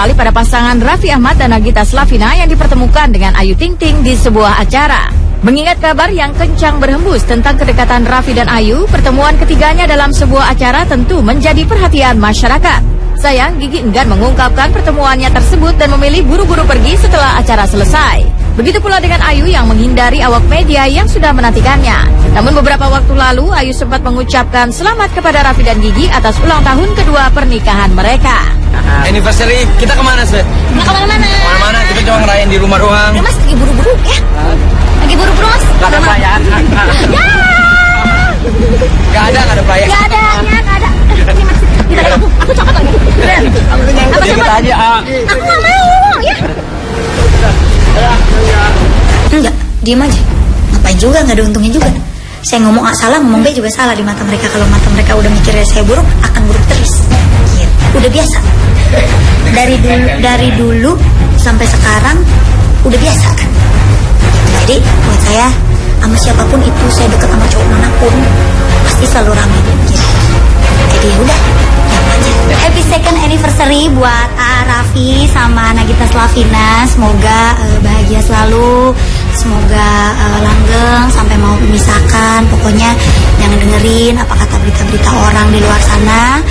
beralih pada pasangan Raffi Ahmad dan Nagita Slavina yang dipertemukan dengan Ayu Ting Ting di sebuah acara. Mengingat kabar yang kencang berhembus tentang kedekatan Raffi dan Ayu, pertemuan ketiganya dalam sebuah acara tentu menjadi perhatian masyarakat. Sayang, Gigi enggan mengungkapkan pertemuannya tersebut dan memilih buru-buru pergi setelah acara selesai. Begitu pula dengan Ayu yang menghindari awak media yang sudah menantikannya. Namun beberapa waktu lalu, Ayu sempat mengucapkan selamat kepada Raffi dan Gigi atas ulang tahun kedua pernikahan mereka. Anniversary, kita kemana sih? Nggak kemana-mana. Kemana-mana, kita cuma ngerayain di rumah doang. Ya mas, lagi buru-buru ya? Lagi buru-buru mas? Gak ada perayaan. Ya! Gak ada perayaan. Gak ada, gak ada. Ini mas, kita lihat aku coklat lagi. Apa Kita coba? aja. Aku gak mau, ya? Enggak, diem aja. Ngapain juga, gak ada untungnya juga. Saya ngomong A salah, ngomong B juga salah di mata mereka. Kalau mata mereka udah mikirnya saya buruk, akan buruk terus. Gitu. Udah biasa. Dari dulu sampai sekarang udah biasa kan. Jadi buat saya, sama siapapun itu, saya deket sama cowok manapun, pasti selalu rame gitu. Jadi udah, aja. Happy second anniversary buat Raffi sama Nagita Slavina. Semoga bahagia selalu, semoga langgeng sampai mau memisahkan. Pokoknya jangan dengerin apa kata berita-berita orang di luar sana.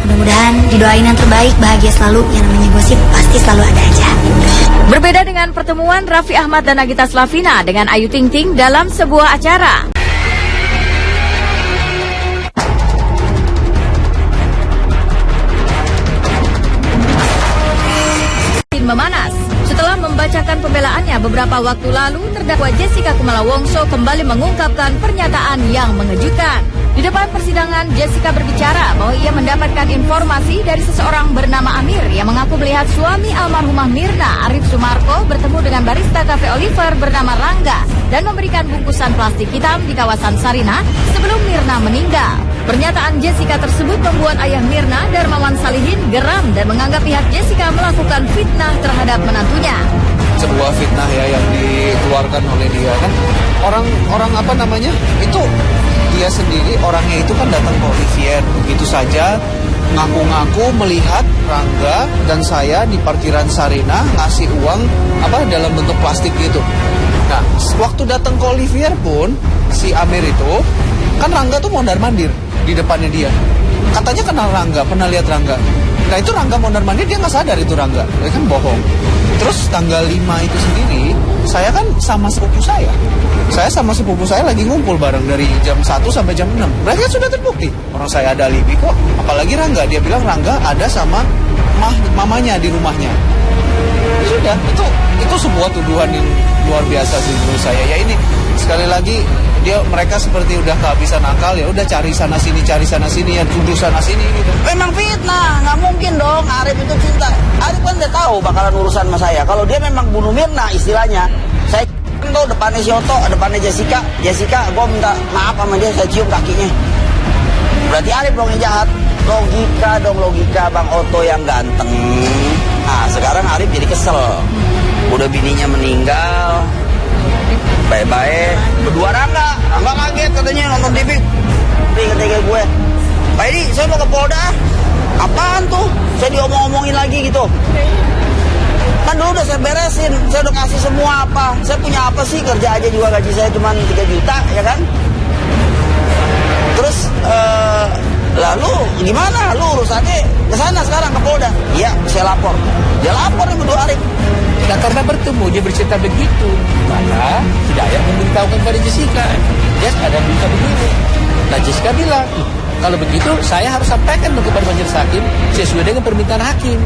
Mudah-mudahan didoain yang terbaik, bahagia selalu. Yang namanya gosip pasti selalu ada aja. Berbeda dengan pertemuan Raffi Ahmad dan Nagita Slavina dengan Ayu Ting Ting dalam sebuah acara. Memanas. Setelah membacakan pembelaannya beberapa waktu lalu, terdakwa Jessica Kumala Wongso kembali mengungkapkan pernyataan yang mengejutkan. Di depan persidangan, Jessica berbicara bahwa ia mendapatkan informasi dari seseorang bernama Amir yang mengaku melihat suami almarhumah Mirna, Arif Sumarko, bertemu dengan barista Cafe Oliver bernama Rangga dan memberikan bungkusan plastik hitam di kawasan Sarinah sebelum Mirna meninggal. Pernyataan Jessica tersebut membuat ayah Mirna, Darmawan Salihin, geram dan menganggap pihak Jessica melakukan fitnah terhadap menantunya. Sebuah fitnah ya yang dikeluarkan oleh dia kan. Orang apa namanya? Itu dia sendiri, orangnya itu kan datang ke Olivier begitu saja, ngaku-ngaku melihat Rangga dan saya di parkiran Sarinah ngasih uang dalam bentuk plastik gitu. Nah, waktu datang ke Olivier pun si Amir itu kan Rangga tuh mondar-mandir di depannya dia. Katanya kenal Rangga, pernah lihat Rangga. Nah itu Rangga mondar-mandir, dia nggak sadar itu Rangga, dia kan bohong. Terus tanggal 5 itu sendiri, saya kan sama sepupu saya. Saya sama sepupu saya lagi ngumpul bareng dari jam 1 sampai jam 6. Mereka sudah terbukti. Orang saya ada alibi kok. Apalagi Rangga, dia bilang Rangga ada sama mamanya di rumahnya. Sudah, itu sebuah tuduhan yang luar biasa sih menurut saya. Ya ini sekali lagi mereka seperti udah kehabisan akal, ya udah cari sana sini ya tuduh sana sini gitu. Memang fitnah, nggak mungkin dong Arif itu cinta. Arif kan udah tahu bakalan urusan sama saya. Kalau dia memang bunuh Mirna istilahnya, saya tuh depannya si Otto, depannya Jessica, gue minta maaf sama dia, saya cium kakinya. Berarti Arif dong yang jahat. Logika Bang Otto yang ganteng. Nah sekarang Arif jadi kesel. Udah bininya meninggal, baik-baik berdua Rangga kaget katanya nonton TV. Kata gue, Pak Edi saya mau ke Polda. Apaan tuh? Saya diomong-omongin lagi gitu. Kan dulu udah saya beresin, saya udah kasih semua apa. Saya punya apa sih, kerja aja juga gaji saya cuma 3 juta ya kan. Terus lalu gimana? Lu urusannya ke sana sekarang ke Polda. Iya, saya lapor. Dia lapor nih berdua Arif. Nah karena bertemu dia bercerita begitu, maka Hidayat memberitahukan kepada Jessica, Jess ada berita begini. Nah Jessica bilang, kalau begitu saya harus sampaikan kepada majelis hakim sesuai dengan permintaan hakim.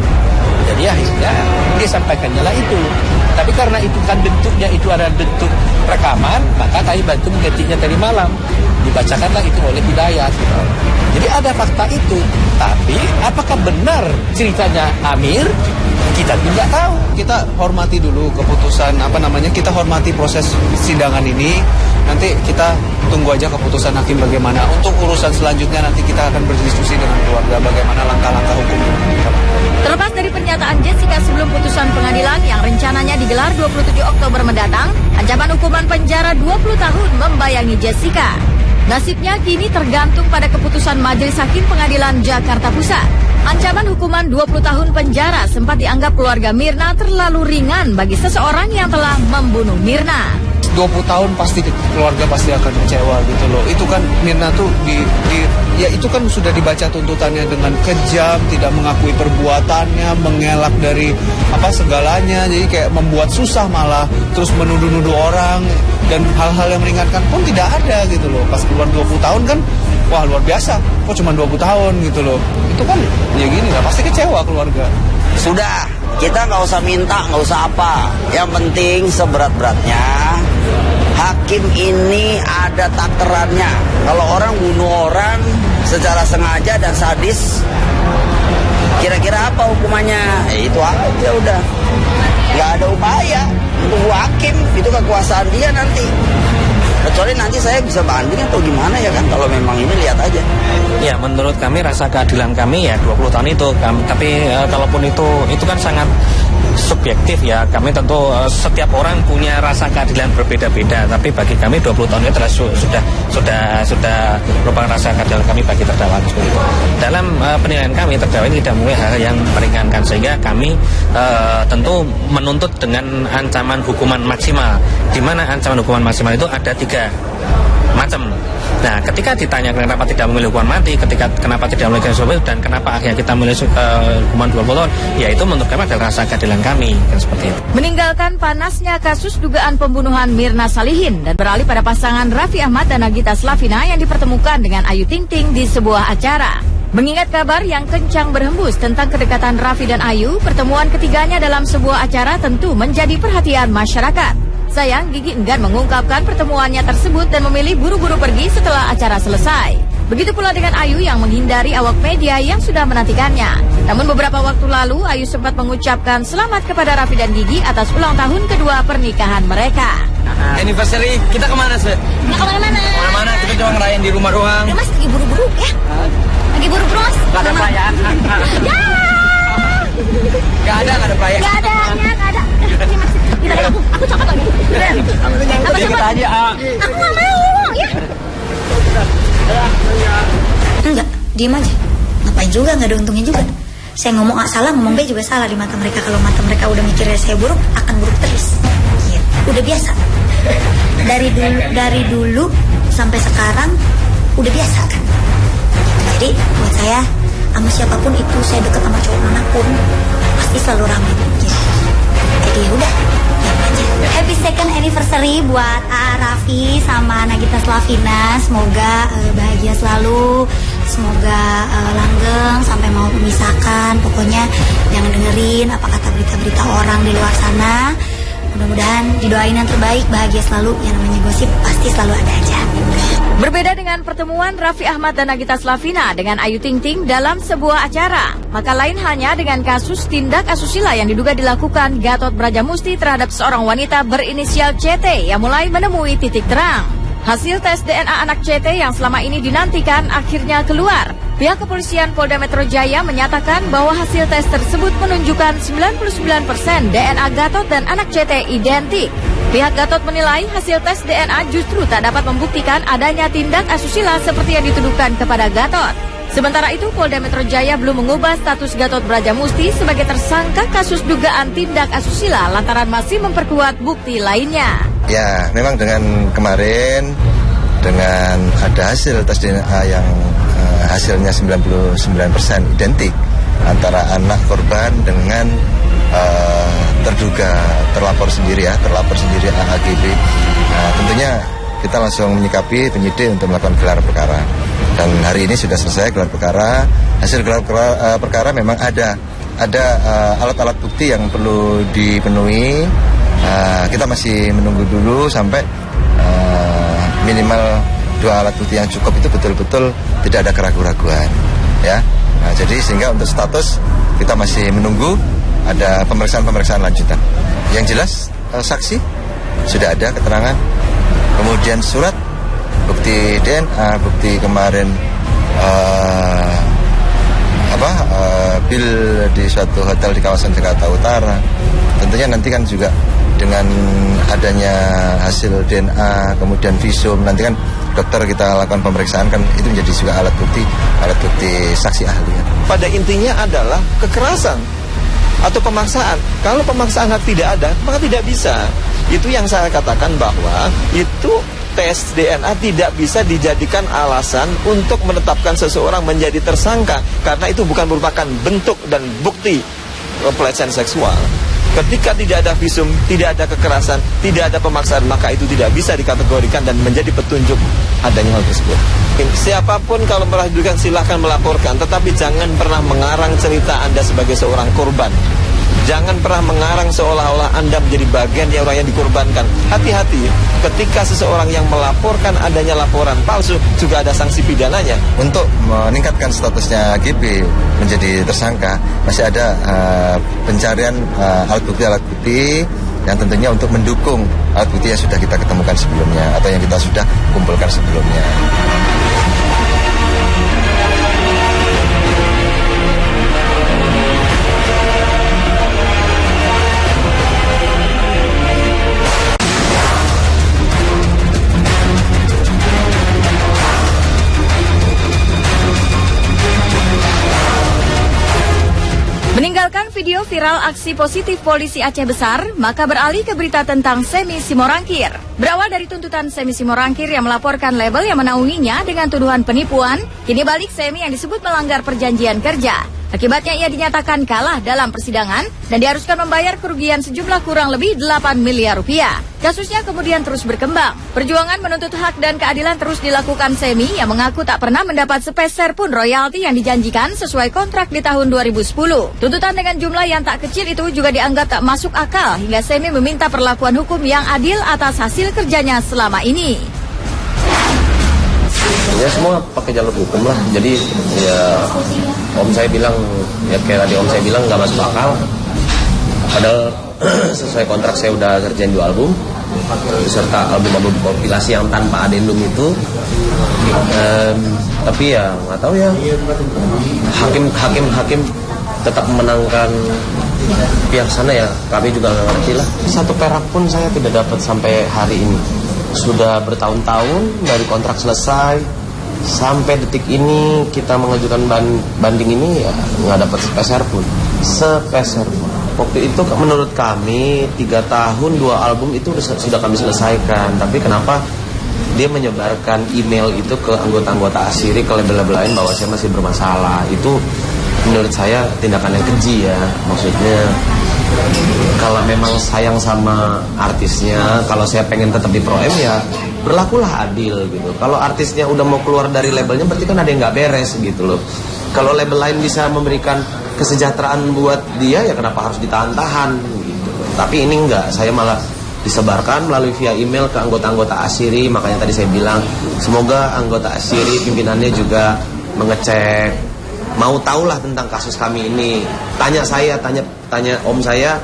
Jadi akhirnya dia sampaikannya lah itu. Tapi karena itu kan bentuknya itu adalah bentuk rekaman, maka kami bantu mengetiknya tadi malam. Dibacakanlah itu oleh Hidayat. Jadi ada fakta itu. Tapi apakah benar ceritanya Amir? Kita tidak tahu. Kita hormati dulu keputusan kita hormati proses persidangan ini. Nanti kita tunggu aja keputusan hakim bagaimana. Untuk urusan selanjutnya nanti kita akan berdiskusi dengan keluarga bagaimana langkah-langkah hukum. Terlepas dari pernyataan Jessica sebelum putusan pengadilan yang rencananya digelar 27 Oktober mendatang, ancaman hukuman penjara 20 tahun membayangi Jessica. Nasibnya kini tergantung pada keputusan Majelis Hakim Pengadilan Jakarta Pusat. Ancaman hukuman 20 tahun penjara sempat dianggap keluarga Mirna terlalu ringan bagi seseorang yang telah membunuh Mirna. 20 tahun pasti keluarga pasti akan kecewa gitu loh. Itu kan Mirna tuh ya itu kan sudah dibaca tuntutannya dengan kejam, tidak mengakui perbuatannya, mengelak dari segalanya. Jadi kayak membuat susah malah, terus menuduh-nuduh orang dan hal-hal yang meringankan pun tidak ada gitu loh. Pas keluar 20 tahun kan wah luar biasa. Kok cuma 20 tahun gitu loh. Itu kan ya gini lah, pasti kecewa keluarga. Sudah, kita nggak usah minta, nggak usah apa. Yang penting seberat-beratnya hakim ini ada takarannya. Kalau orang bunuh orang secara sengaja dan sadis, kira-kira apa hukumannya? Itu aja udah. Nggak ada upaya untuk hakim, itu kekuasaan dia nanti. Kecuali nanti saya bisa banding atau gimana ya kan, kalau memang ini lihat aja. Ya, menurut kami rasa keadilan kami ya 20 tahun itu. Tapi kalaupun itu kan sangat subjektif ya. Kami tentu setiap orang punya rasa keadilan berbeda-beda. Tapi bagi kami 20 tahun itu sudah merupakan rasa keadilan kami bagi terdakwa seperti itu. Dalam penilaian kami, terdakwa ini tidak mempunyai hal yang meringankan, sehingga kami tentu menuntut dengan ancaman hukuman maksimal. Di mana ancaman hukuman maksimal itu ada 3 macam. Nah, ketika ditanya kenapa tidak memilih hukuman mati, kenapa tidak memilih hukuman dan kenapa akhirnya kita memilih hukuman 20 tahun, ya itu menurut kami adalah rasa keadilan kami, kan seperti itu. Meninggalkan panasnya kasus dugaan pembunuhan Mirna Salihin dan beralih pada pasangan Raffi Ahmad dan Nagita Slavina yang dipertemukan dengan Ayu Ting Ting di sebuah acara. Mengingat kabar yang kencang berhembus tentang kedekatan Raffi dan Ayu, pertemuan ketiganya dalam sebuah acara tentu menjadi perhatian masyarakat. Sayang, Gigi enggan mengungkapkan pertemuannya tersebut dan memilih buru-buru pergi setelah acara selesai. Begitu pula dengan Ayu yang menghindari awak media yang sudah menantikannya. Namun beberapa waktu lalu, Ayu sempat mengucapkan selamat kepada Raffi dan Gigi atas ulang tahun kedua pernikahan mereka. Anniversary, kita kemana, Svet? Nggak kemana-mana. Kemana-mana, kita cuma ngerayain di rumah doang. Ya mas, lagi buru-buru ya. Lagi buru-buru mas. Gak ada perayaan. Ya. Gak ada perayaan. Gak ada. Ini mas, aku coklat lagi. Apa Kita aja. Aku nggak mau ya. Enggak, diem aja. Ngapain juga, nggak ada untungnya juga. Saya ngomong A salah, ngomong B juga salah di mata mereka. Kalau mata mereka udah mikirnya saya buruk, akan buruk terus. Gitu. Udah biasa. Dari dulu sampai sekarang udah biasa kan. Jadi buat saya, sama siapapun itu, saya deket sama cowok manapun, pasti selalu rame. Gitu. Jadi udah, diam aja. Happy second anniversary buat Raffi sama Nagita Slavina. Semoga bahagia selalu. Semoga langgeng sampai mau memisahkan. Pokoknya jangan dengerin apa kata berita-berita orang di luar sana. Mudah-mudahan didoain yang terbaik, bahagia selalu. Yang namanya gosip pasti selalu ada aja. Berbeda dengan pertemuan Raffi Ahmad dan Nagita Slavina dengan Ayu Ting Ting dalam sebuah acara, maka lain halnya dengan kasus tindak asusila yang diduga dilakukan Gatot Brajamusti terhadap seorang wanita berinisial CT yang mulai menemui titik terang. Hasil tes DNA anak CT yang selama ini dinantikan akhirnya keluar. Pihak kepolisian Polda Metro Jaya menyatakan bahwa hasil tes tersebut menunjukkan 99% DNA Gatot dan anak CT identik. Pihak Gatot menilai hasil tes DNA justru tak dapat membuktikan adanya tindak asusila seperti yang dituduhkan kepada Gatot. Sementara itu, Polda Metro Jaya belum mengubah status Gatot Brajamusti sebagai tersangka kasus dugaan tindak asusila lantaran masih memperkuat bukti lainnya. Ya, memang dengan kemarin dengan ada hasil tes DNA yang hasilnya 99% identik antara anak korban dengan terduga terlapor sendiri AAGB. Nah, tentunya kita langsung menyikapi penyidik untuk melakukan gelar perkara. Dan hari ini sudah selesai gelar perkara. Hasil gelar perkara memang ada alat-alat bukti yang perlu dipenuhi. Kita masih menunggu dulu sampai minimal 2 alat bukti yang cukup itu betul-betul tidak ada keraguan-raguan, ya. Nah, jadi sehingga untuk status kita masih menunggu ada pemeriksaan lanjutan. Yang jelas saksi sudah ada keterangan, kemudian surat bukti DNA, bukti kemarin bil di suatu hotel di kawasan Jakarta Utara. Tentunya nanti kan juga dengan adanya hasil DNA, kemudian visum, nanti kan dokter kita lakukan pemeriksaan kan itu menjadi juga alat bukti saksi ahli. Pada intinya adalah kekerasan atau pemaksaan. Kalau pemaksaan tidak ada, maka tidak bisa. Itu yang saya katakan bahwa itu tes DNA tidak bisa dijadikan alasan untuk menetapkan seseorang menjadi tersangka, karena itu bukan merupakan bentuk dan bukti pelecehan seksual. Ketika tidak ada visum, tidak ada kekerasan, tidak ada pemaksaan, maka itu tidak bisa dikategorikan dan menjadi petunjuk adanya hal tersebut. Siapapun kalau melakukan silahkan melaporkan, tetapi jangan pernah mengarang cerita Anda sebagai seorang korban. Jangan pernah mengarang seolah-olah Anda menjadi bagian yang orang yang dikorbankan. Hati-hati, ketika seseorang yang melaporkan adanya laporan palsu, juga ada sanksi pidananya. Untuk meningkatkan statusnya GB menjadi tersangka, masih ada pencarian alat bukti yang tentunya untuk mendukung alat bukti yang sudah kita ketemukan sebelumnya atau yang kita sudah kumpulkan sebelumnya. Meninggalkan video viral aksi positif polisi Aceh Besar, maka beralih ke berita tentang Semi Simorangkir. Berawal dari tuntutan Semi Simorangkir yang melaporkan label yang menaunginya dengan tuduhan penipuan, kini balik Semi yang disebut melanggar perjanjian kerja. Akibatnya ia dinyatakan kalah dalam persidangan dan diharuskan membayar kerugian sejumlah kurang lebih 8 miliar rupiah. Kasusnya kemudian terus berkembang. Perjuangan menuntut hak dan keadilan terus dilakukan Semi yang mengaku tak pernah mendapat sepeser pun royalti yang dijanjikan sesuai kontrak di tahun 2010. Tuntutan dengan jumlah yang tak kecil itu juga dianggap tak masuk akal hingga Semi meminta perlakuan hukum yang adil atas hasil kerjanya selama ini. Ya semua pakai jalur hukum lah. Jadi ya om saya bilang, ya kayak tadi om saya bilang nggak masuk akal. Padahal sesuai kontrak saya udah kerjain 2 album beserta album kompilasi yang tanpa adendum itu. Tapi ya nggak tahu ya, hakim tetap memenangkan pihak sana ya. Kami juga nggak ngerti lah. 1 perak pun saya tidak dapat sampai hari ini. Sudah bertahun-tahun dari kontrak selesai sampai detik ini kita mengajukan banding ini ya nggak dapat sepeser pun. Waktu itu menurut kami 3 tahun 2 album itu sudah kami selesaikan. Tapi kenapa dia menyebarkan email itu ke anggota-anggota Asiri, ke label-label lain bahwa saya masih bermasalah? Itu menurut saya tindakan yang keji ya. Maksudnya kalau memang sayang sama artisnya, kalau saya pengen tetap di Pro M ya berlakulah adil gitu. Kalau artisnya udah mau keluar dari labelnya berarti kan ada yang nggak beres gitu loh. Kalau label lain bisa memberikan kesejahteraan buat dia ya kenapa harus ditahan-tahan gitu. Tapi ini enggak, saya malah disebarkan melalui via email ke anggota-anggota Asiri. Makanya tadi saya bilang semoga anggota Asiri pimpinannya juga mengecek, mau tahulah tentang kasus kami ini. Tanya om saya,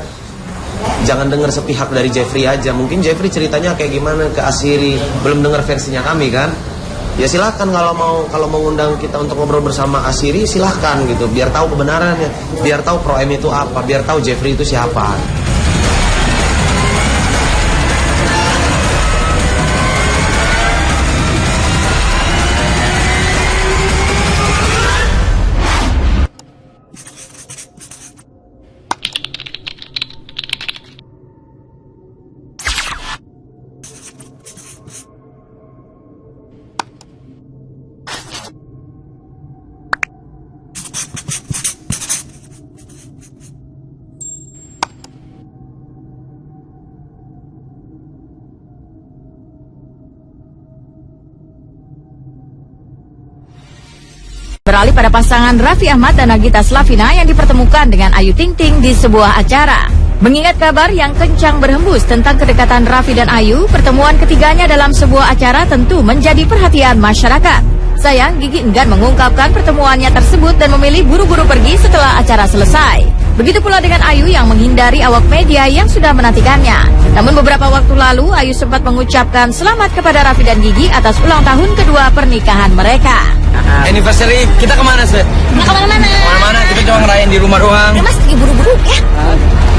jangan dengar sepihak dari Jeffrey aja. Mungkin Jeffrey ceritanya kayak gimana ke Asiri, belum dengar versinya kami kan. Ya silahkan kalau mau undang kita untuk ngobrol bersama Asiri, silahkan gitu. Biar tahu kebenarannya, biar tahu Pro M itu apa, biar tahu Jeffrey itu siapa. Beralih pada pasangan Raffi Ahmad dan Nagita Slavina yang dipertemukan dengan Ayu Ting Ting di sebuah acara. Mengingat kabar yang kencang berhembus tentang kedekatan Raffi dan Ayu, pertemuan ketiganya dalam sebuah acara tentu menjadi perhatian masyarakat. Sayang, Gigi enggan mengungkapkan pertemuannya tersebut dan memilih buru-buru pergi setelah acara selesai. Begitu pula dengan Ayu yang menghindari awak media yang sudah menantikannya. Namun beberapa waktu lalu, Ayu sempat mengucapkan selamat kepada Raffi dan Gigi atas ulang tahun kedua pernikahan mereka. Anniversary, kita kemana sih? Nggak kemana-mana. Kemana-mana, kita cuma ngerayain di rumah doang. Mas lagi buru-buru ya?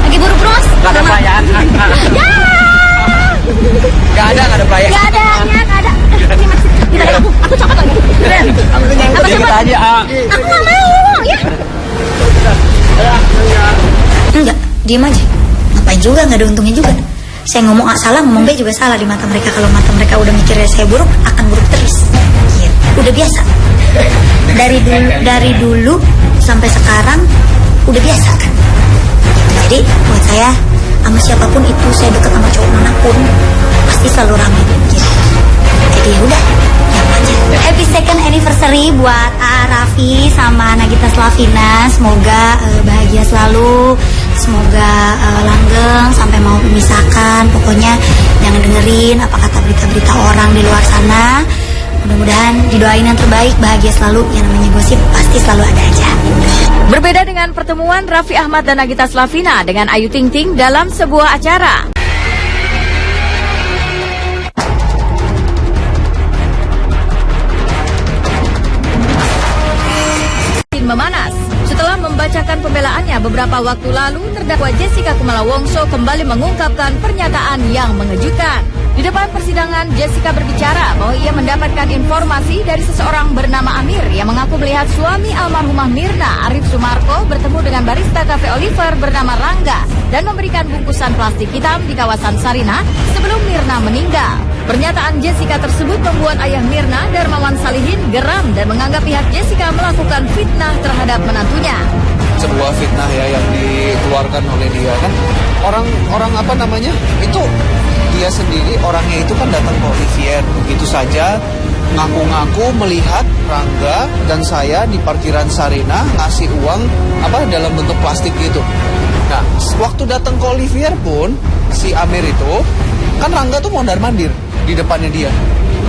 Lagi buru-buru mas? Gak ada perayaan. Ya. Gak ada perayaan. Gak ada. Ini mas. Aku cokot lagi. Apa Kita cokot? aja. Aku nggak mau, ya. Enggak, diem aja. Ngapain juga, nggak ada untungnya juga. Saya ngomong A salah, ngomong B juga salah di mata mereka. Kalau mata mereka udah mikirnya saya buruk, akan buruk terus. Gitu. Udah biasa. Dari dulu sampai sekarang udah biasa kan. Jadi buat saya, sama siapapun itu, saya deket sama cowok manapun, pasti selalu rame gitu. Jadi udah, nyaman aja. Happy second anniversary buat Raffi sama Nagita Slavina. Semoga bahagia selalu, semoga langgeng sampai mau memisahkan. Pokoknya jangan dengerin apa kata berita-berita orang di luar sana. Mudah-mudahan didoain yang terbaik, bahagia selalu. Yang namanya gosip pasti selalu ada aja. Berbeda dengan pertemuan Raffi Ahmad dan Nagita Slavina dengan Ayu Ting Ting dalam sebuah acara. Memanas. Setelah membacakan pembelaannya beberapa waktu lalu, terdakwa Jessica Kumala Wongso kembali mengungkapkan pernyataan yang mengejutkan. Di depan persidangan, Jessica berbicara bahwa ia mendapatkan informasi dari seseorang bernama Amir yang mengaku melihat suami almarhumah Mirna, Arif Sumarko, bertemu dengan barista Cafe Oliver bernama Rangga dan memberikan bungkusan plastik hitam di kawasan Sarinah sebelum Mirna meninggal. Pernyataan Jessica tersebut membuat ayah Mirna, Darmawan Salihin, geram dan menganggap pihak Jessica melakukan fitnah terhadap menantunya. Sebuah fitnah ya yang dikeluarkan oleh dia kan. Orang apa namanya? Itu dia sendiri, orangnya itu kan datang ke Olivier begitu saja, ngaku-ngaku melihat Rangga dan saya di parkiran Sarinah ngasih uang dalam bentuk plastik gitu. Nah, waktu datang ke Olivier pun si Amir itu kan Rangga tuh mondar-mandir di depannya dia.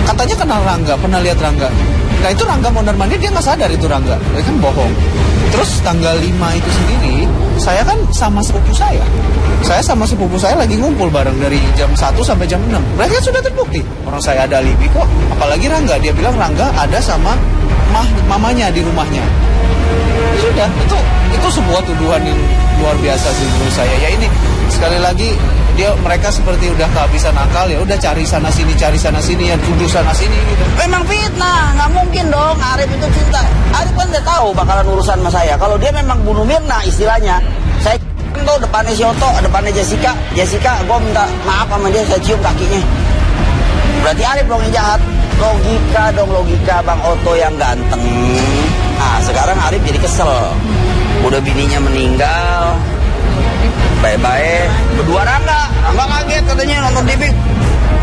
Katanya kenal Rangga, pernah lihat Rangga. Nah itu Rangga mondar-mandir, dia nggak sadar itu Rangga, dia kan bohong. Terus tanggal 5 itu sendiri, saya kan sama sepupu saya. Saya sama sepupu saya lagi ngumpul bareng dari jam 1 sampai jam 6. Mereka sudah terbukti, orang saya ada alibi kok. Apalagi Rangga, dia bilang Rangga ada sama mamanya di rumahnya. Sudah, itu sebuah tuduhan yang luar biasa sih menurut saya. Ya ini sekali lagi mereka seperti udah kehabisan akal, ya udah cari sana sini ya tuduh sana sini gitu. Memang fitnah, nggak mungkin dong Arif itu cinta. Arif kan udah tahu bakalan urusan sama saya. Kalau dia memang bunuh Mirna istilahnya, saya tuh depannya si Otto, depannya Jessica, gue minta maaf sama dia, saya cium kakinya. Berarti Arif dong yang jahat. Logika Bang Otto yang ganteng. Nah sekarang Arif jadi kesel. Udah bininya meninggal, bye-bye. Berdua Rangga kaget katanya nonton TV.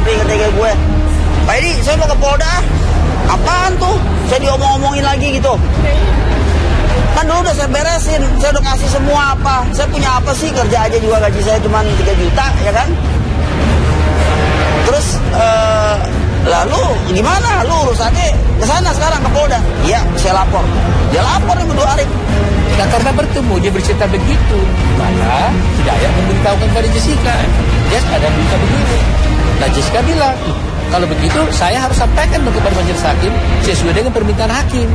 Kata gue, Pak Edi, saya mau ke Polda. Apaan tuh? Saya diomong-omongin lagi gitu. Kan dulu udah saya beresin, saya udah kasih semua apa. Saya punya apa sih, kerja aja juga gaji saya cuma 3 juta, ya kan? Terus, lalu gimana? Lu urusannya ke sana sekarang ke Polda? Iya, saya lapor. Dia lapor nih berdua Arif. Nah karena bertemu dia bercerita begitu, maka Hidayat memberitahukan kepada Jessica, Jess ada berita begini. Nah Jessica bilang, kalau begitu saya harus sampaikan kepada majelis hakim sesuai dengan permintaan hakim.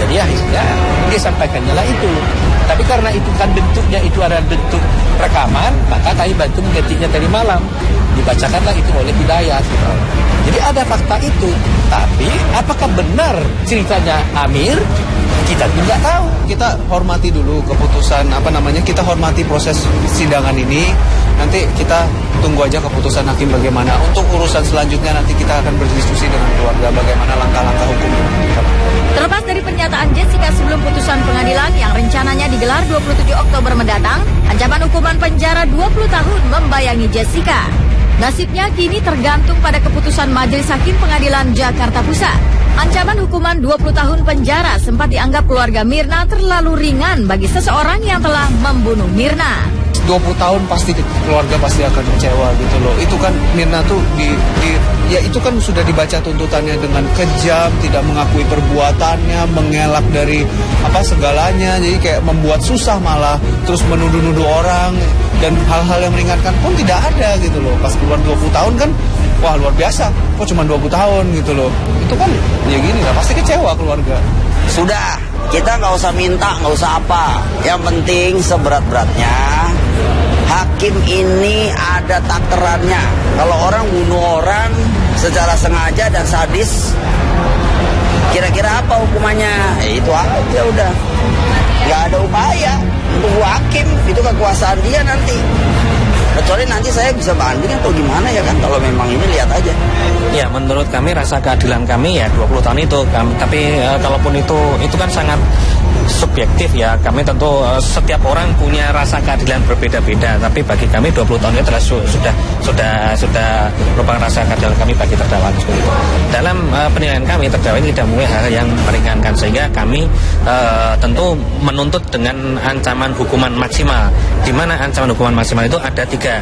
Jadi akhirnya dia sampaikannya lah itu. Tapi karena itu kan bentuknya itu adalah bentuk rekaman, maka kami bantu menggantinya tadi malam. Dibacakanlah itu oleh Hidayat. Jadi ada fakta itu. Tapi apakah benar ceritanya Amir? Kita tidak tahu. Kita hormati dulu keputusan kita hormati proses persidangan ini. Nanti kita tunggu aja keputusan hakim bagaimana. Untuk urusan selanjutnya nanti kita akan berdiskusi dengan keluarga bagaimana langkah-langkah hukum. Terlepas dari pernyataan Jessica sebelum putusan pengadilan yang rencananya digelar 27 Oktober mendatang, ancaman hukuman penjara 20 tahun membayangi Jessica. Nasibnya kini tergantung pada keputusan Majelis Hakim Pengadilan Jakarta Pusat. Ancaman hukuman 20 tahun penjara sempat dianggap keluarga Mirna terlalu ringan bagi seseorang yang telah membunuh Mirna. 20 tahun pasti keluarga pasti akan kecewa gitu loh. Itu kan Mirna tuh itu kan sudah dibaca tuntutannya dengan kejam, tidak mengakui perbuatannya, mengelak dari segalanya. Jadi kayak membuat susah malah, terus menuduh-nuduh orang dan hal-hal yang meringankan pun tidak ada gitu loh. Pas keluar 20 tahun kan wah luar biasa, kok cuma 20 tahun gitu loh. Itu kan ya gini lah, pasti kecewa keluarga. Sudah, kita nggak usah minta, nggak usah apa. Yang penting seberat-beratnya hakim ini ada takarannya. Kalau orang bunuh orang secara sengaja dan sadis, Kira-kira apa hukumannya? Itu aja udah. Nggak ada upaya untuk hakim, itu kekuasaan dia nanti. Kecuali nanti saya bisa banding atau gimana ya kan, kalau memang ini lihat aja. Ya, menurut kami rasa keadilan kami ya 20 tahun itu. Tapi kalaupun itu kan sangat subjektif ya. Kami tentu setiap orang punya rasa keadilan berbeda-beda. Tapi bagi kami 20 tahun itu adalah sudah merupakan rasa keadilan kami bagi terdakwa seperti itu. Dalam penilaian kami, terdakwa ini tidak mempunyai hal yang meringankan, sehingga kami tentu menuntut dengan ancaman hukuman maksimal. Di mana ancaman hukuman maksimal itu ada 3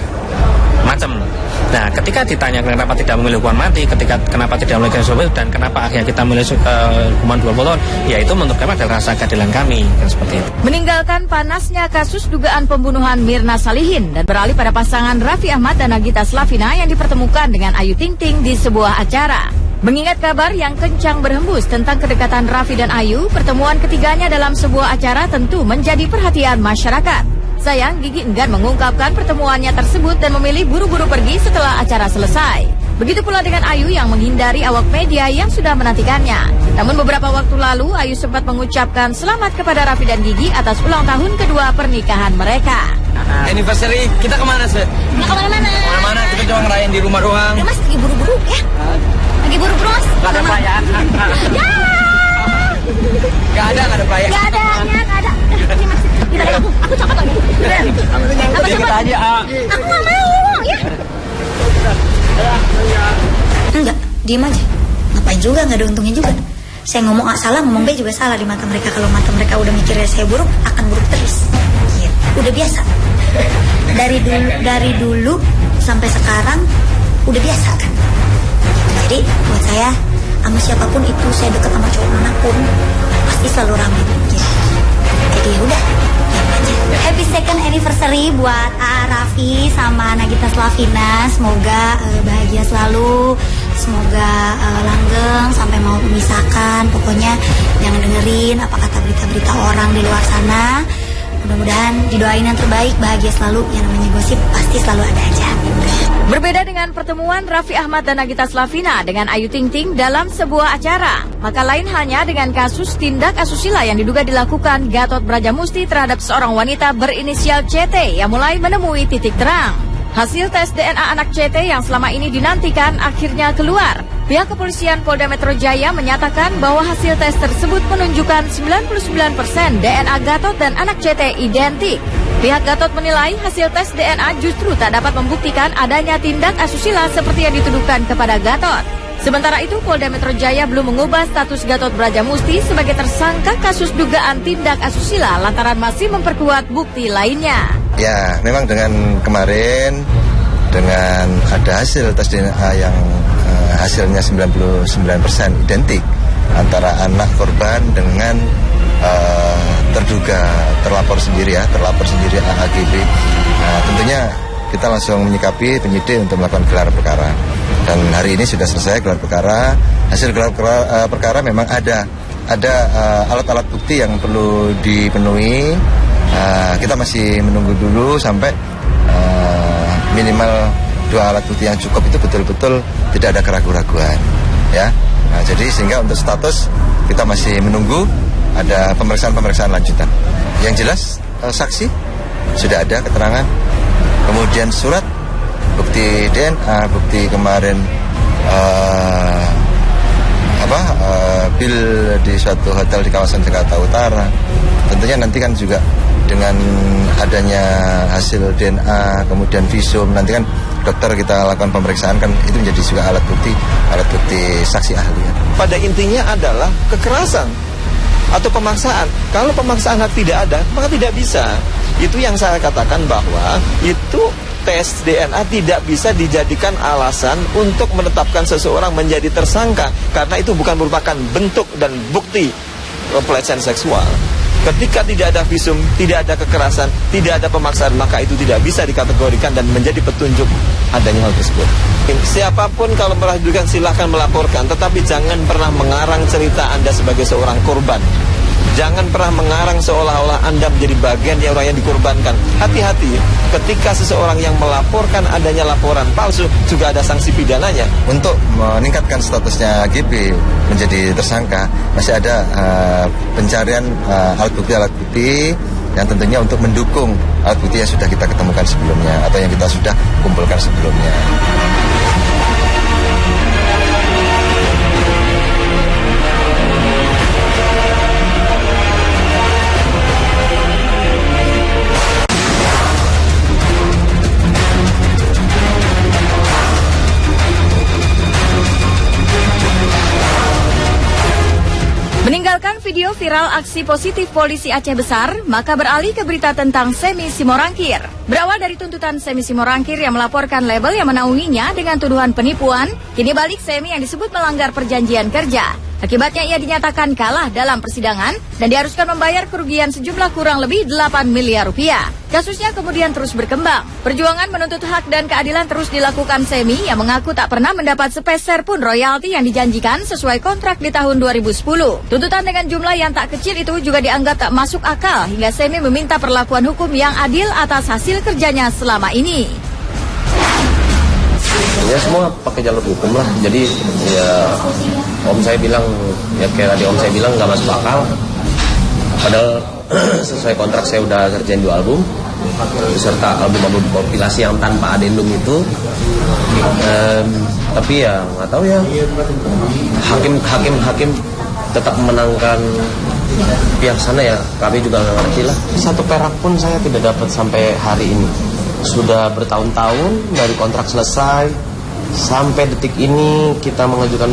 macam. Nah, ketika ditanya kenapa tidak memilih hukuman mati, kenapa tidak memilih hukuman dan kenapa akhirnya kita memilih hukuman 20 tahun, yaitu menurut kami adalah rasa keadilan kami, kan seperti itu. Meninggalkan panasnya kasus dugaan pembunuhan Mirna Salihin dan beralih pada pasangan Raffi Ahmad dan Nagita Slavina yang dipertemukan dengan Ayu Ting Ting di sebuah acara. Mengingat kabar yang kencang berhembus tentang kedekatan Raffi dan Ayu, pertemuan ketiganya dalam sebuah acara tentu menjadi perhatian masyarakat. Sayang, Gigi enggan mengungkapkan pertemuannya tersebut dan memilih buru-buru pergi setelah acara selesai. Begitu pula dengan Ayu yang menghindari awak media yang sudah menantikannya. Namun beberapa waktu lalu, Ayu sempat mengucapkan selamat kepada Raffi dan Gigi atas ulang tahun kedua pernikahan mereka. Anniversary, kita kemana sih? Nggak kemana-mana. Kemana-mana, kita cuma ngerayain di rumah doang. Mas lagi buru-buru ya? Lagi buru-buru mas? Gak ada perayaan. Ya. Gak ada perayaan. Gak ada. Ini mas. Aku cokot lagi. Apa Kita aja. Aku nggak mau ya. Enggak, diem aja. Ngapain juga, nggak ada untungnya juga. Saya ngomong A salah, ngomong B juga salah di mata mereka. Kalau mata mereka udah mikirnya saya buruk, akan buruk terus. Gitu. Udah biasa. Dari dulu sampai sekarang udah biasa kan. Jadi buat saya, sama siapapun itu, saya dekat sama cowok manapun, pasti selalu rame. Gitu. Jadi udah. Happy second anniversary buat A.A. Raffi sama Nagita Slavina. Semoga bahagia selalu. Semoga langgeng sampai mau memisahkan. Pokoknya jangan dengerin apa kata berita-berita orang di luar sana. Mudah-mudahan didoain yang terbaik, bahagia selalu. Yang namanya gosip pasti selalu ada aja. Berbeda dengan pertemuan Raffi Ahmad dan Nagita Slavina dengan Ayu Ting Ting dalam sebuah acara, maka lain halnya dengan kasus tindak asusila yang diduga dilakukan Gatot Brajamusti terhadap seorang wanita berinisial CT yang mulai menemui titik terang. Hasil tes DNA anak CT yang selama ini dinantikan akhirnya keluar. Pihak kepolisian Polda Metro Jaya menyatakan bahwa hasil tes tersebut menunjukkan 99% DNA Gatot dan anak CT identik. Pihak Gatot menilai hasil tes DNA justru tak dapat membuktikan adanya tindak asusila seperti yang dituduhkan kepada Gatot. Sementara itu, Polda Metro Jaya belum mengubah status Gatot Brajamusti sebagai tersangka kasus dugaan tindak asusila lantaran masih memperkuat bukti lainnya. Ya, memang dengan kemarin dengan ada hasil tes DNA yang hasilnya 99% identik antara anak korban dengan terduga terlapor sendiri AAGB. Nah, tentunya kita langsung menyikapi penyidik untuk melakukan gelar perkara. Dan hari ini sudah selesai gelar perkara. Hasil gelar perkara memang ada alat-alat bukti yang perlu dipenuhi. Kita masih menunggu dulu sampai minimal 2 alat bukti yang cukup itu betul-betul tidak ada keraguan-raguan, ya. Nah, jadi sehingga untuk status kita masih menunggu ada pemeriksaan lanjutan. Yang jelas saksi sudah ada keterangan, kemudian surat bukti DNA, bukti kemarin bil di suatu hotel di kawasan Jakarta Utara. Tentunya nanti kan juga dengan adanya hasil DNA, kemudian visum, nanti kan dokter kita lakukan pemeriksaan, kan itu menjadi juga alat bukti saksi ahli. Pada intinya adalah kekerasan atau pemaksaan. Kalau pemaksaan tidak ada, maka tidak bisa. Itu yang saya katakan bahwa itu tes DNA tidak bisa dijadikan alasan untuk menetapkan seseorang menjadi tersangka, karena itu bukan merupakan bentuk dan bukti pelecehan seksual. Ketika tidak ada visum, tidak ada kekerasan, tidak ada pemaksaan, maka itu tidak bisa dikategorikan dan menjadi petunjuk adanya hal tersebut. Siapapun kalau meragukan silahkan melaporkan, tetapi jangan pernah mengarang cerita Anda sebagai seorang korban. Jangan pernah mengarang seolah-olah Anda menjadi bagian yang orang yang dikorbankan. Hati-hati, ketika seseorang yang melaporkan adanya laporan palsu, juga ada sanksi pidananya. Untuk meningkatkan statusnya GP menjadi tersangka, masih ada pencarian alat bukti yang tentunya untuk mendukung alat bukti yang sudah kita ketemukan sebelumnya atau yang kita sudah kumpulkan sebelumnya. Meninggalkan video viral aksi positif polisi Aceh Besar, maka beralih ke berita tentang Semi Simorangkir. Berawal dari tuntutan Semi Simorangkir yang melaporkan label yang menaunginya dengan tuduhan penipuan, kini balik Semi yang disebut melanggar perjanjian kerja. Akibatnya ia dinyatakan kalah dalam persidangan dan diharuskan membayar kerugian sejumlah kurang lebih 8 miliar rupiah. Kasusnya kemudian terus berkembang. Perjuangan menuntut hak dan keadilan terus dilakukan Semi yang mengaku tak pernah mendapat sepeser pun royalti yang dijanjikan sesuai kontrak di tahun 2010. Tuntutan dengan jumlah yang tak kecil itu juga dianggap tak masuk akal hingga Semi meminta perlakuan hukum yang adil atas hasil kerjanya selama ini. Ya semua pakai jalur hukum lah. Jadi ya om saya bilang, ya kayak tadi om saya bilang nggak masuk akal. Padahal sesuai kontrak saya udah kerjain 2 album beserta album kompilasi yang tanpa adendum itu. Tapi ya nggak tahu ya, hakim tetap memenangkan pihak sana ya. Kami juga nggak ngerti lah. 1 perak pun saya tidak dapat sampai hari ini. Sudah bertahun-tahun dari kontrak selesai sampai detik ini kita mengajukan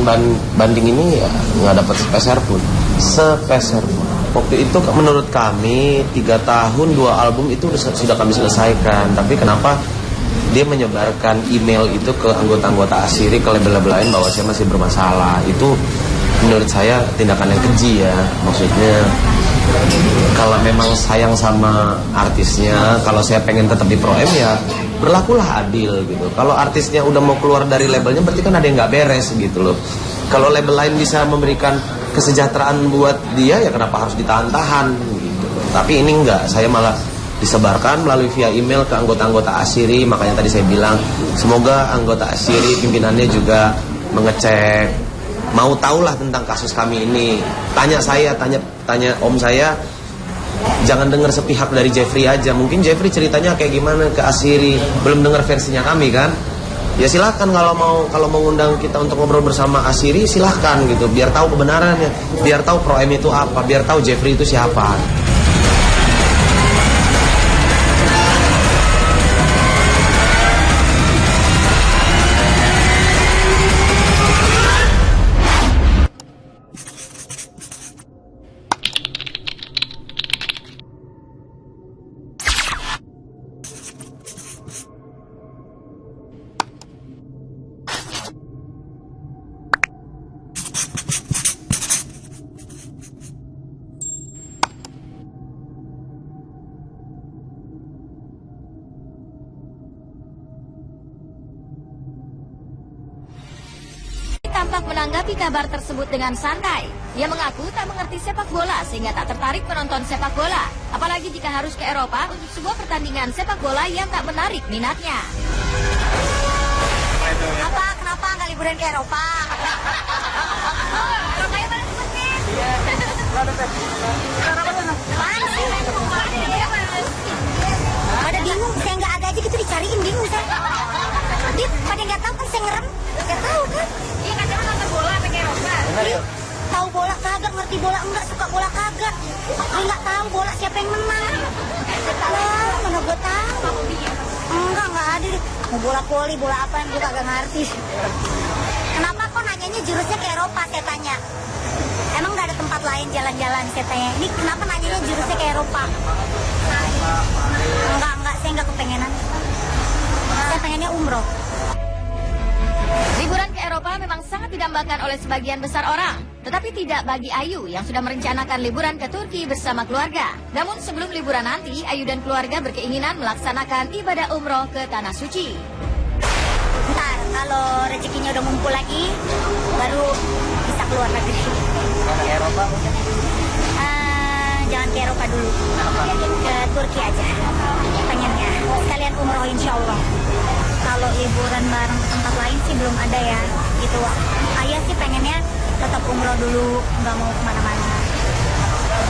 banding ini ya nggak dapat sepeser pun. Waktu itu menurut kami 3 tahun 2 album itu sudah kami selesaikan. Tapi kenapa dia menyebarkan email itu ke anggota-anggota Asiri, ke label-label lain bahwa saya masih bermasalah. Itu menurut saya tindakan yang keji ya. Maksudnya kalau memang sayang sama artisnya, kalau saya pengen tetap di Pro M ya berlakulah adil gitu. Kalau artisnya udah mau keluar dari labelnya berarti kan ada yang nggak beres gitu loh. Kalau label lain bisa memberikan kesejahteraan buat dia ya kenapa harus ditahan-tahan gitu. Tapi ini enggak, saya malah disebarkan melalui via email ke anggota-anggota Asiri. Makanya tadi saya bilang semoga anggota Asiri pimpinannya juga mengecek, mau tahulah tentang kasus kami ini. Tanya om saya, jangan dengar sepihak dari Jeffrey aja. Mungkin Jeffrey ceritanya kayak gimana ke Asiri, belum dengar versinya kami kan. Ya silahkan kalau mau undang kita untuk ngobrol bersama Asiri silahkan gitu, biar tahu kebenarannya, biar tahu Pro M itu apa, biar tahu Jeffrey itu siapa. Tampak menanggapi kabar tersebut dengan santai. Ia mengaku tak mengerti sepak bola sehingga tak tertarik menonton sepak bola. Apalagi jika harus ke Eropa untuk sebuah pertandingan sepak bola yang tak menarik minatnya. Kenapa nggak liburan ke Eropa? Pada bingung, saya nggak ada aja gitu dicariin, bingung saya. Dia pada nggak tahu kan saya ngerem, nggak tahu kan? Iya katanya nonton bola sampai ke Eropa. Tahu bola kagak, ngerti bola enggak, suka bola kagak. Dia nggak tahu bola siapa yang menang. Lah, mana gue tahu? Enggak ada deh. Mau bola voli, bola apa yang gue kagak ngerti. Kenapa kok nanyanya jurusnya ke Eropa, saya tanya. Emang nggak ada tempat lain jalan-jalan, saya tanya. Ini kenapa nanyanya jurusnya ke Eropa? Enggak, saya nggak kepengenan. Saya pengennya umroh. Liburan ke Eropa memang sangat didambakan oleh sebagian besar orang. Tetapi tidak bagi Ayu yang sudah merencanakan liburan ke Turki bersama keluarga. Namun sebelum liburan nanti, Ayu dan keluarga berkeinginan melaksanakan ibadah umroh ke Tanah Suci. Ntar kalau rezekinya udah ngumpul lagi, baru bisa keluar negeri. Ke Eropa mungkin? Jangan ke Eropa dulu, ke Turki aja pengennya, sekalian umroh insya Allah. Kalau liburan bareng ke tempat lain sih belum ada ya gitu. Ayah sih pengennya tetap umroh dulu, nggak mau kemana-mana.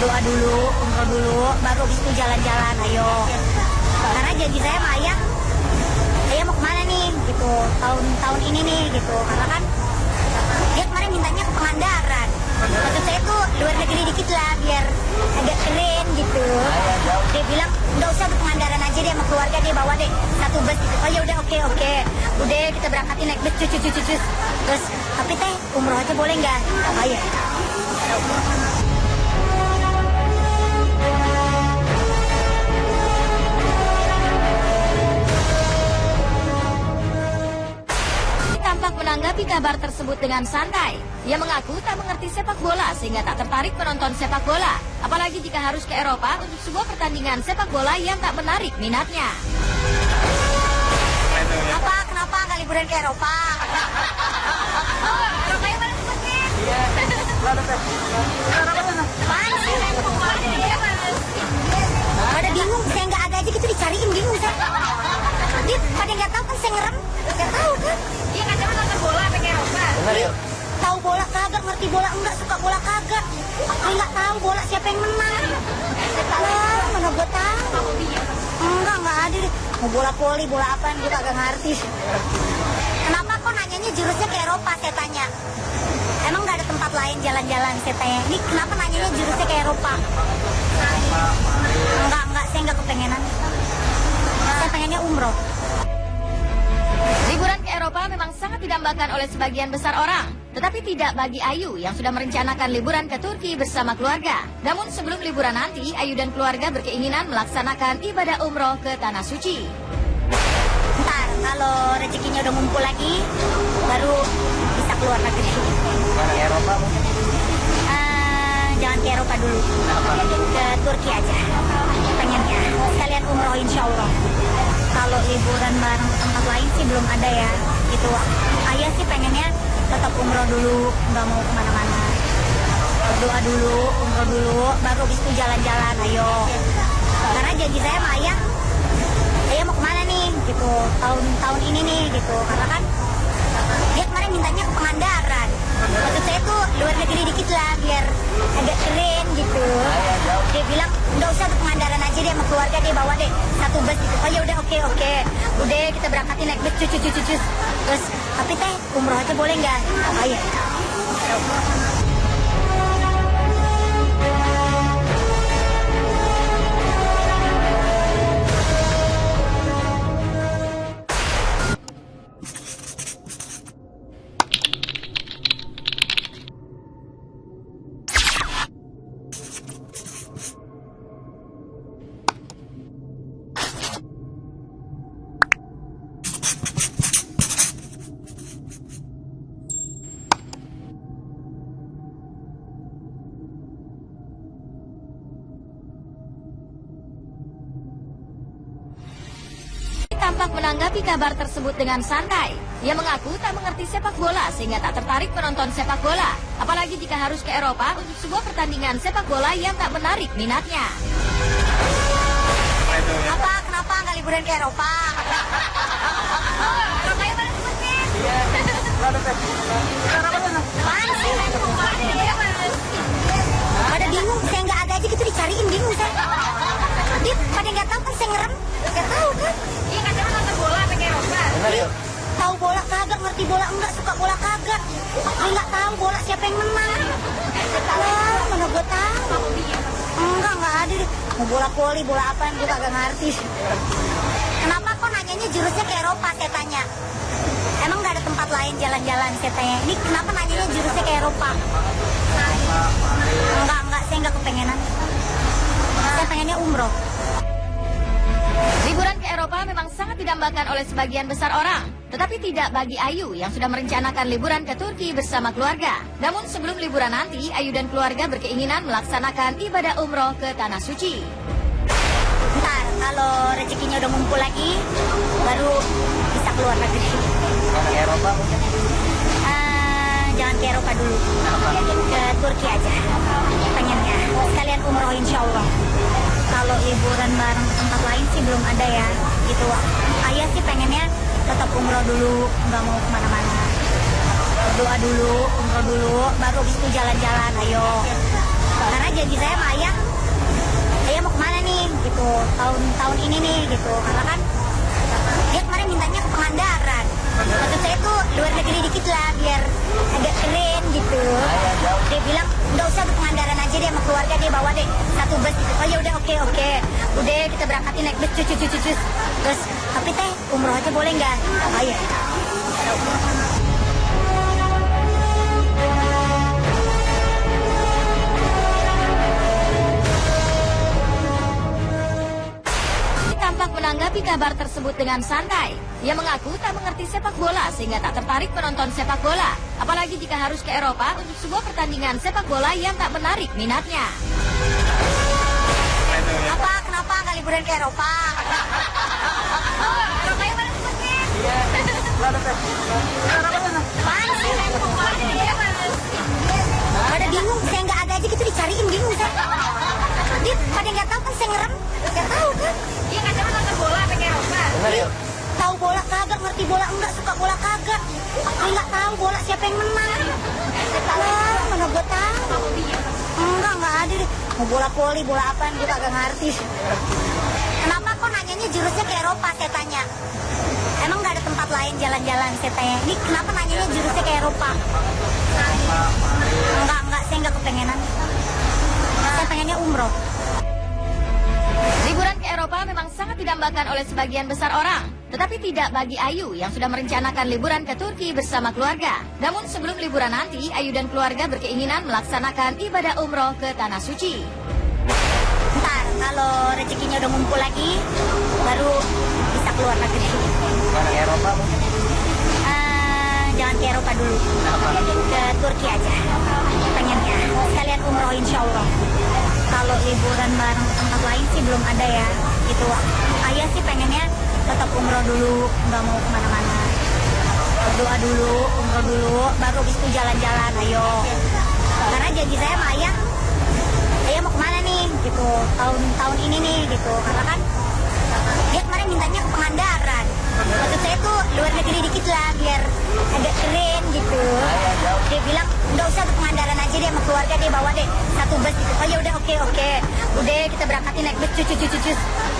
Doa dulu, umroh dulu, baru habis itu jalan-jalan. Ayo, karena janji saya sama ayah mau kemana nih gitu, tahun ini nih gitu. Karena kan dia kemarin mintanya ke Pangandaran. Maksud saya tuh luar negeri dikit lah biar agak keren gitu. Dia bilang nggak usah ke Pangandaran aja deh, sama keluarga dia bawa deh satu bus gitu. Oh ya udah, oke. Udah kita berangkatin naik bus cucu. Terus tapi teh umroh aja boleh nggak? Oh ya. Tampak menanggapi kabar tersebut dengan santai. Ia mengaku tak mengerti sepak bola sehingga tak tertarik menonton sepak bola. Apalagi jika harus ke Eropa untuk sebuah pertandingan sepak bola yang tak menarik minatnya. Kenapa nggak liburan ke Eropa? Eropa yang mana sebutnya? Iya. Pada bingung, saya nggak ada aja gitu dicariin, bingung saya. Dia pada nggak tahu kan saya ngerem, nggak tahu kan? Dia nggak tahu nonton bola ke Eropa. Tahu bola kagak, ngerti bola enggak, suka bola kagak. Dia nggak tahu bola siapa yang menang. Lah, mana gue tahu? Nggak ada deh. Mau bola voli, bola apaan gue kagak ngerti. Kenapa kok nanyanya jurusnya ke Eropa, saya tanya. Emang nggak ada tempat lain jalan-jalan, saya tanya. Ini kenapa nanyanya jurusnya ke Eropa? Enggak, saya nggak kepengenan. Saya pengennya umroh. Liburan ke Eropa memang sangat didambakan oleh sebagian besar orang. Tetapi tidak bagi Ayu yang sudah merencanakan liburan ke Turki bersama keluarga. Namun sebelum liburan nanti, Ayu dan keluarga berkeinginan melaksanakan ibadah umroh ke Tanah Suci. Ntar kalau rezekinya udah ngumpul lagi, baru bisa keluar negeri. Ke Eropa mungkin? Jangan ke Eropa dulu, ke Turki aja pengennya, sekalian umroh insya Allah. Kalau liburan bareng ke tempat lain sih belum ada ya gitu. Ayah sih pengennya tetap umroh dulu, nggak mau kemana-mana. Doa dulu, umroh dulu, baru habis itu jalan-jalan. Ayo, karena janji saya sama ayah mau kemana nih gitu, tahun ini nih gitu. Karena kan dia kemarin mintanya ke Pangandaran. Maksud saya tuh luar negeri dikit lah biar agak keren gitu. Dia bilang nggak usah ke Pangandaran aja deh, sama keluarga dia bawa deh satu bus gitu. Oh ya udah, oke. Udah kita berangkatin naik bus cucu. Terus tapi teh umroh aja boleh nggak? Oh ya. Tampak menanggapi kabar tersebut dengan santai. Ia mengaku tak mengerti sepak bola sehingga tak tertarik menonton sepak bola. Apalagi jika harus ke Eropa untuk sebuah pertandingan sepak bola yang tak menarik minatnya. Kenapa nggak liburan ke Eropa? Eropa yang mana sebutnya? Iya. Pada bingung, saya nggak ada aja gitu dicariin, bingung saya. Dia pada nggak tahu kan saya ngerem, nggak tahu kan? Dia nggak tahu nonton bola ke Eropa. Tahu bola kagak, ngerti bola enggak, suka bola kagak. Dia nggak tahu bola siapa yang menang. Lah, mana gue tahu? Nggak ada deh. Mau bola voli, bola apaan gue kagak ngerti. Kenapa kok nanyanya jurusnya ke Eropa, saya tanya. Emang nggak ada tempat lain jalan-jalan, saya tanya. Ini kenapa nanyanya jurusnya ke Eropa? Enggak, saya nggak kepengenan. Saya pengennya umroh. Liburan ke Eropa memang sangat didambakan oleh sebagian besar orang. Tetapi tidak bagi Ayu yang sudah merencanakan liburan ke Turki bersama keluarga. Namun sebelum liburan nanti, Ayu dan keluarga berkeinginan melaksanakan ibadah umroh ke Tanah Suci. Ntar kalau rezekinya udah ngumpul lagi, baru bisa keluar negeri. Ke Eropa mungkin? Jangan ke Eropa dulu, ke Turki aja pengennya, sekalian umroh insya Allah. Kalau liburan bareng ke tempat lain sih belum ada ya gitu. Ayah sih pengennya tetap umroh dulu, nggak mau kemana-mana. Doa dulu, umroh dulu, baru habis itu jalan-jalan. Ayo, karena janji saya sama ayah mau kemana nih gitu, tahun ini nih gitu. Karena kan dia kemarin mintanya ke Pangandaran. Maksud saya tuh luar negeri dikit lah biar agak keren gitu. Dia bilang nggak usah ke Pangandaran aja deh, sama keluarga dia bawa deh satu bus gitu. Oh ya udah, oke. Udah kita berangkatin naik bus cucu. Terus tapi teh umroh aja boleh nggak? Oh iya. Tampak menanggapi kabar tersebut dengan santai. Ia mengaku tak mengerti sepak bola sehingga tak tertarik menonton sepak bola. Apalagi jika harus ke Eropa untuk sebuah pertandingan sepak bola yang tak menarik minatnya. Kenapa nggak liburan ke Eropa? Eropa yang mana sebutnya? Pada bingung, saya nggak ada aja gitu dicariin, bingung saya. Dia pada nggak tahu kan saya ngerem, nggak tahu kan? Dia nggak tahu nonton bola apa ke Eropa. Tahu bola kagak, ngerti bola enggak, suka bola kagak. Aku nggak tahu bola siapa yang menang. Lah, mana gue tahu? Enggak ada deh. Mau bola voli, bola apaan gue kagak ngerti. Kenapa kok nanyanya jurusnya ke Eropa, saya tanya. Emang nggak ada tempat lain jalan-jalan, saya tanya. Ini kenapa nanyanya jurusnya ke Eropa? Enggak, saya nggak kepengenan. Saya pengennya umroh. Liburan ke Eropa memang sangat didambakan oleh sebagian besar orang. Tetapi tidak bagi Ayu yang sudah merencanakan liburan ke Turki bersama keluarga. Namun sebelum liburan nanti, Ayu dan keluarga berkeinginan melaksanakan ibadah umroh ke Tanah Suci. Ntar, kalau rezekinya udah ngumpul lagi, baru bisa keluar negeri. Ke Eropa mungkin? Jangan ke Eropa dulu. Ke Turki aja. Pengennya. Sekalian umroh insya Allah. Kalau liburan bareng ke tempat lain sih belum ada ya gitu. Ayah sih pengennya tetap umroh dulu, nggak mau kemana-mana. Doa dulu, umroh dulu, baru habis itu jalan-jalan. Ayo, karena janji saya sama ayah mau kemana nih gitu, tahun ini nih gitu. Karena kan dia kemarin mintanya ke Pangandaran. Maksud saya tuh luar negeri dikit lah biar agak keren gitu. Dia bilang nggak usah ke Pangandaran aja deh, sama keluarga dia bawa deh satu bus gitu. Oh ya udah, oke. Udah kita berangkatin naik bus cucu.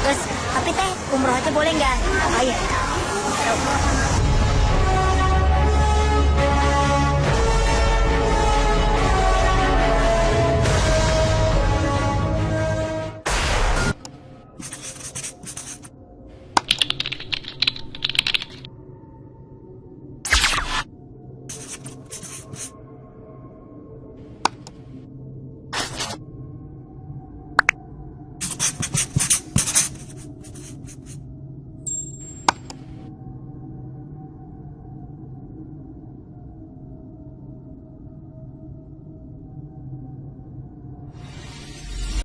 Terus tapi teh umroh aja boleh nggak? Oh iya.